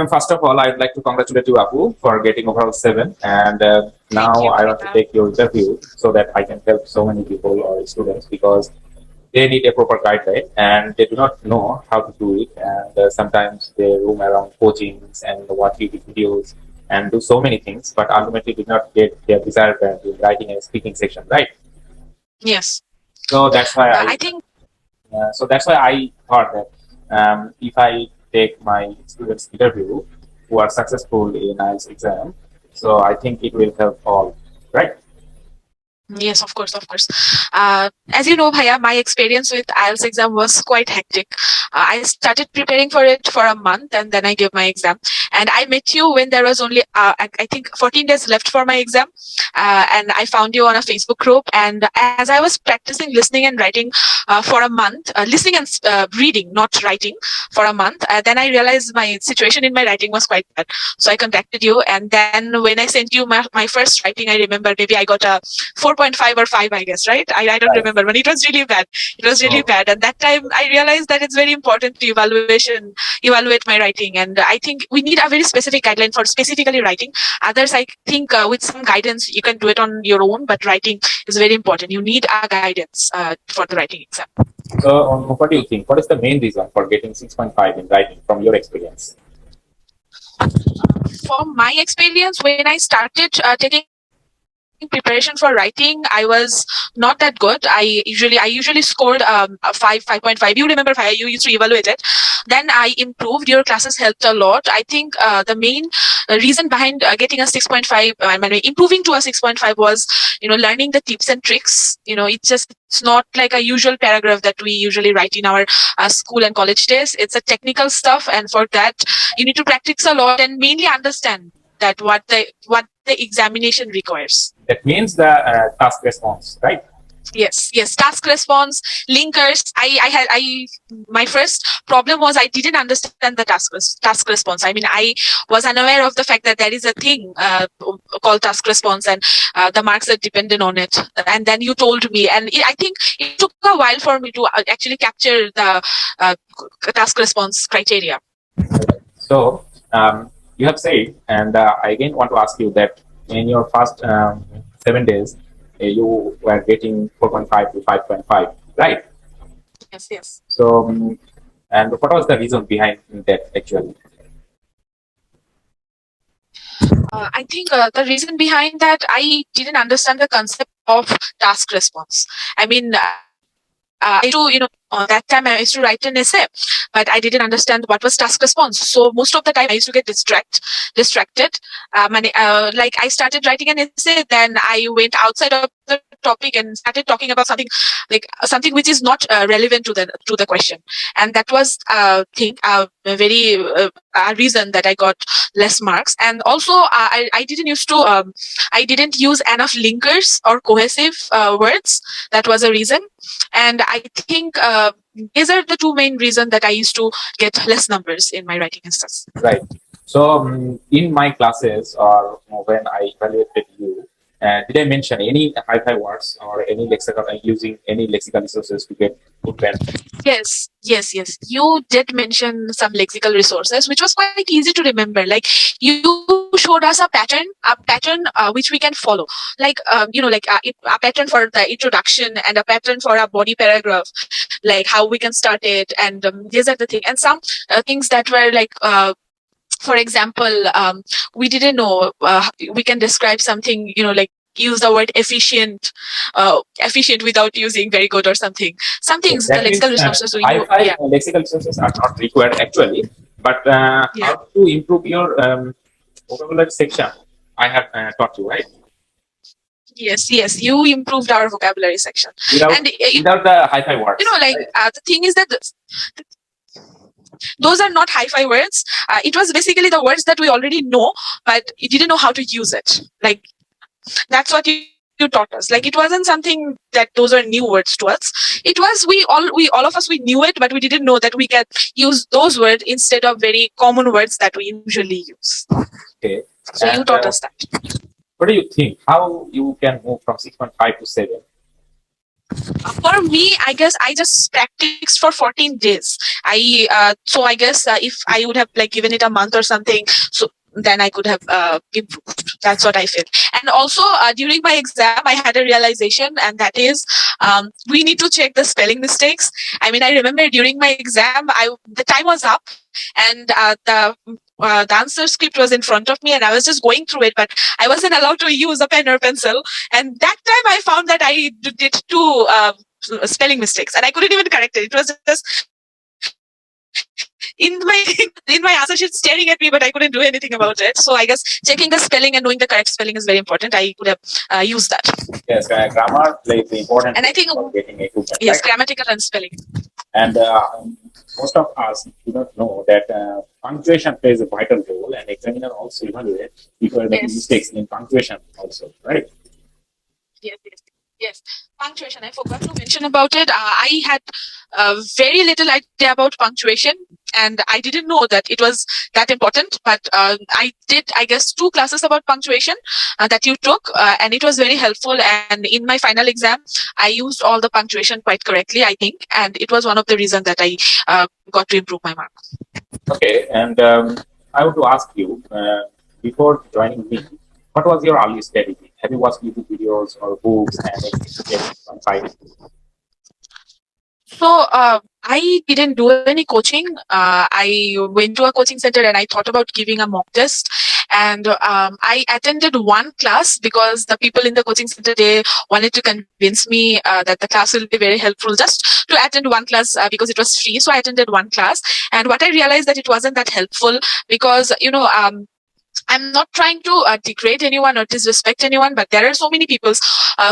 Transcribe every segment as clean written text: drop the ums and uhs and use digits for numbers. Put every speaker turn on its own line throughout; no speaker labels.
first of all, I'd like to congratulate you, Abu, for getting overall 7. And now
Thank you,
I want to
Bhavita.
take your interview so that I can help so many people or students because they need a proper guideline and they do not know how to do it. And sometimes they roam around coachings and watch YouTube videos and do so many things, but ultimately did not get their desired brand in writing and speaking section, right?
Yes.
So that's why
I think
I thought that if I take my students interview who are successful in IELTS exam, so I think it will help all, right?
yes, of course, of course. As you know, Bhaiya, my experience with IELTS exam was quite hectic. I started preparing for it for a month and then I gave my exam. And I met you when there was only, I think, 14 days left for my exam. And I found you on a Facebook group. And as I was practicing listening and writing for a month, listening and reading, not writing, for a month, then I realized my situation in my writing was quite bad. So I contacted you. And then when I sent you my first writing, I remember maybe I got a 4.5 or 5, I guess, right? I don't
Right.
remember, but it was really bad. It was really
So
bad. And that time I realized that it's very important to evaluate my writing. And I think we need a very specific guideline for specifically writing. Others, I think with some guidance, you can do it on your own, but writing is very important. You need a guidance for the writing exam.
So, what do you think? What is the main reason for getting 6.5 in writing from your experience?
From my experience, when I started taking preparation for writing, I was not that good. I usually scored a 5.5. You remember 5? You used to evaluate it. Then I improved. Your classes helped a lot. I think the main reason behind getting a 6.5, improving to a 6.5 was, learning the tips and tricks. It's not like a usual paragraph that we usually write in our school and college days. It's a technical stuff, and for that you need to practice a lot and mainly understand that what the examination requires.
That means the task response, right?
Yes. Task response, linkers. My first problem was I didn't understand the task response. I was unaware of the fact that there is a thing called task response, and the marks are dependent on it. And then you told me, and I think it took a while for me to actually capture the task response criteria.
So, you have said, and I again want to ask you that in your first 7 days, you were getting 4.5 to 5.5, right?
Yes.
So, and what was the reason behind that actually?
I think the reason behind that, I didn't understand the concept of task response. That time I used to write an essay, but I didn't understand what was task response. So most of the time I used to get distracted. Like I started writing an essay, then I went outside of the topic and started talking about something which is not relevant to the question, and that was a reason that I got less marks. And also I didn't use enough linkers or cohesive words. That was a reason. And I think these are the two main reasons that I used to get less numbers in my writing instance.
Right. So, in my classes or when I evaluated you, did I mention any hi-fi words or any lexical using any lexical resources to get good band?
Yes. You did mention some lexical resources, which was quite easy to remember. Like you showed us a pattern which we can follow. Like a pattern for the introduction and a pattern for a body paragraph, like how we can start it. And these are the things. And some things that were like. For example, we didn't know we can describe something, like use the word efficient without using very good or something. Some things, the lexical resources we use.
Hi-fi lexical resources are not required actually, but how to improve your vocabulary section, I have taught you, right?
Yes, you improved our vocabulary section.
Without the hi-fi words.
The thing is that those are not hi-fi words. It was basically the words that we already know, but you didn't know how to use it. Like that's what you taught us. Like it wasn't something that those are new words to us. It was we all of us, we knew it, but we didn't know that we can use those words instead of very common words that we usually use.
Okay.
So you taught us that.
What do you think? How you can move from 6.5 to 7?
For me, I guess I just practiced for 14 days. So I guess if I would have like given it a month or something, so then I could have improved. That's what I feel. And also during my exam, I had a realization, and that is we need to check the spelling mistakes. I mean, I remember during my exam, the time was up, and the answer script was in front of me, and I was just going through it, but I wasn't allowed to use a pen or pencil. And that time I found that I did two spelling mistakes, and I couldn't even correct it. It was just in my answer sheet staring at me, but I couldn't do anything about it. So I guess checking the spelling and knowing the correct spelling is very important. I could have used that.
Yes, grammar plays the important
And I
role
think
for getting a good
yes,
right?
grammatical and spelling.
And most of us do not know that punctuation plays a vital role, and examiner also evaluate if there are any mistakes in punctuation also, right?
Yes, yes, yes. Punctuation. I forgot to mention about it. I had very little idea about punctuation, and I didn't know that it was that important. But I did, I guess, 2 classes about punctuation that you took, and it was very helpful. And in my final exam, I used all the punctuation quite correctly, I think, and it was one of the reasons that I got to improve my mark.
Okay, and I want to ask you before joining me, what was your early strategy? Have you watched YouTube videos or books and experimented on site?
So I didn't do any coaching. I went to a coaching center and I thought about giving a mock test. And I attended one class because the people in the coaching center, they wanted to convince me that the class will be very helpful, just to attend one class because it was free. So I attended one class, and what I realized that it wasn't that helpful because I'm not trying to degrade anyone or disrespect anyone, but there are so many people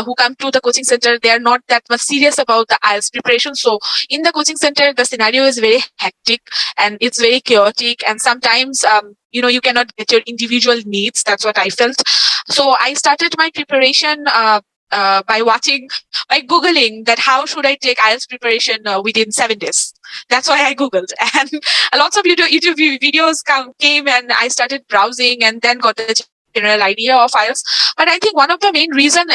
who come to the coaching center. They are not that much serious about the IELTS preparation. So in the coaching center, the scenario is very hectic and it's very chaotic. And sometimes, you cannot get your individual needs. That's what I felt. So I started my preparation by Googling that how should I take IELTS preparation within 7 days. That's why I Googled. And lots of YouTube videos came, and I started browsing and then got the general idea of IELTS. But I think one of the main reason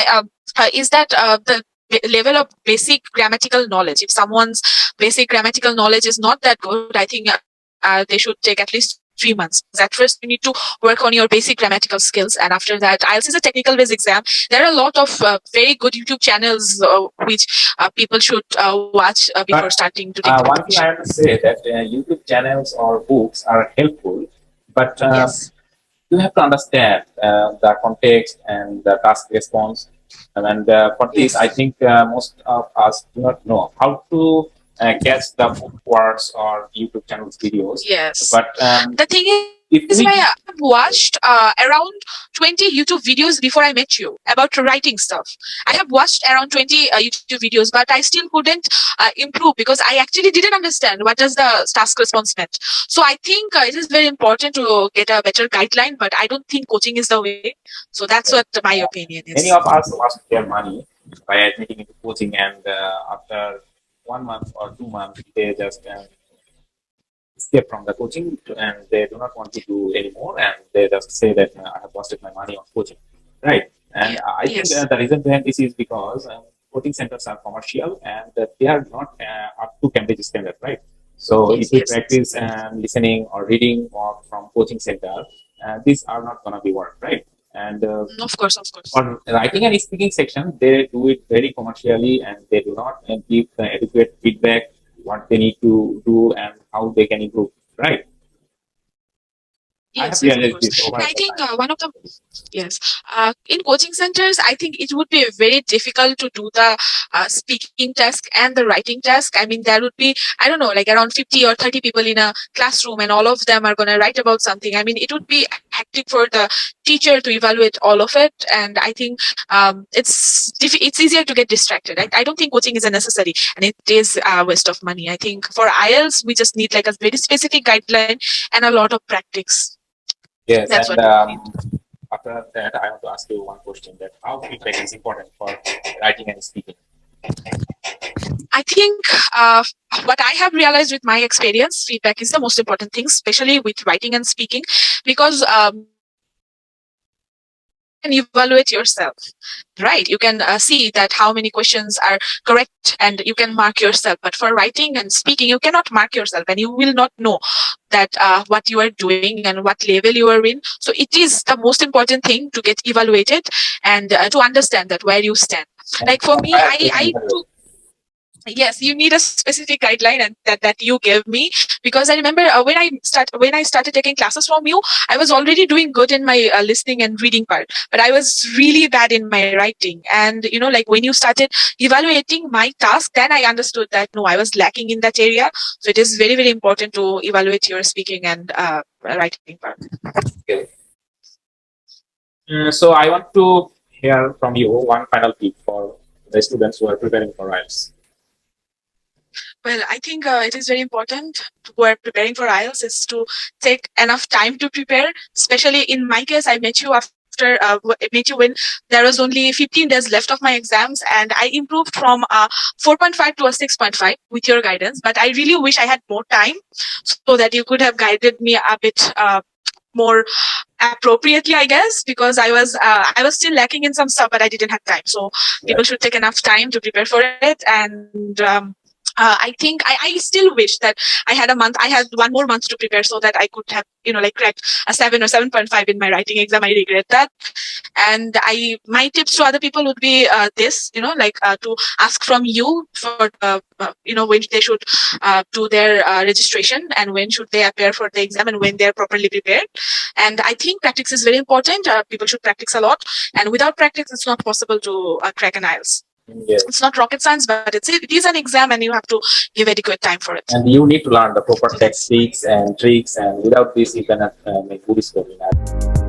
is that the level of basic grammatical knowledge. If someone's basic grammatical knowledge is not that good, I think they should take at least 3 months. At first, you need to work on your basic grammatical skills, and after that, IELTS is a technical based exam. There are a lot of very good YouTube channels which people should watch before
But
starting to take the
one thing I
preparation.
have to say that YouTube channels or books are helpful, but
Yes.
you have to understand the context and the task response. And for this, I
Yes.
think most of us do not know how to catch the book words or YouTube channels videos.
Yes.
But
The thing
if
is,
we,
I have watched around 20 YouTube videos before I met you about writing stuff. I have watched around 20 YouTube videos, but I still couldn't improve because I actually didn't understand what does the task response meant. So I think it is very important to get a better guideline, but I don't think coaching is the way. So that's what my opinion
many
is.
of us lost their money by admitting into coaching, and after 1 month or 2 months, they just escape from the coaching and they do not want to do anymore, and they just say that I have wasted my money on coaching, right? And
Yeah.
I think
Yes.
the reason behind this is because coaching centers are commercial and they are not up to Cambridge standard, right? So if
Yes.
we
Yes.
practice listening or reading or from coaching center, these are not going to be work, right? And
Of course. Of course.
for writing and speaking section, they do it very commercially and they do not give the adequate feedback what they need to do and how they can improve. Right? I have
Yes, yes, of
realized
course.
this over
And I
the
think
time.
one of the yes, in coaching centers, I think it would be very difficult to do the speaking task and the writing task. I mean, there would be, I don't know, like around 50 or 30 people in a classroom, and all of them are going to write about something. I mean, it would be hectic for the teacher to evaluate all of it. And I think it's easier to get distracted. I don't think coaching is a necessary, and it is a waste of money. I think for IELTS, we just need like a very specific guideline and a lot of practice.
Yes,
That's
and
what we need.
after that, I want to ask you one question: that how feedback is important for writing and speaking.
I think what I have realized with my experience, feedback is the most important thing, especially with writing and speaking, because evaluate yourself, right? You can see that how many questions are correct and you can mark yourself. But for writing and speaking, you cannot mark yourself and you will not know that what you are doing and what level you are in. So it is the most important thing to get evaluated and to understand that where you stand. Like for me, I took, yes, you need a specific guideline and that you gave me, because I remember when I started taking classes from you, I was already doing good in my listening and reading part, but I was really bad in my writing. And like when you started evaluating my task, then I understood that no, I was lacking in that area. So it is very, very important to evaluate your speaking and writing part.
Okay. So I want to hear from you one final tip for the students who are preparing for IELTS.
Well, I think it is very important who are preparing for IELTS is to take enough time to prepare. Especially in my case, I met you when there was only 15 days left of my exams, and I improved from 4.5 to a 6.5 with your guidance. But I really wish I had more time so that you could have guided me a bit more appropriately, I guess, because I was still lacking in some stuff, but I didn't have time. So people should take enough time to prepare for it. And I think I still wish that I had 1 more month to prepare so that I could have, cracked a 7 or 7.5 in my writing exam. I regret that. And my tips to other people would be this, to ask from you for, when they should do their registration and when should they appear for the exam and when they're properly prepared. And I think practice is very important. People should practice a lot. And without practice, it's not possible to crack an IELTS.
Yes.
It's not rocket science, but it is an exam and you have to give adequate time for it.
And you need to learn the proper techniques and tricks, and without this, you cannot make good score in IELTS.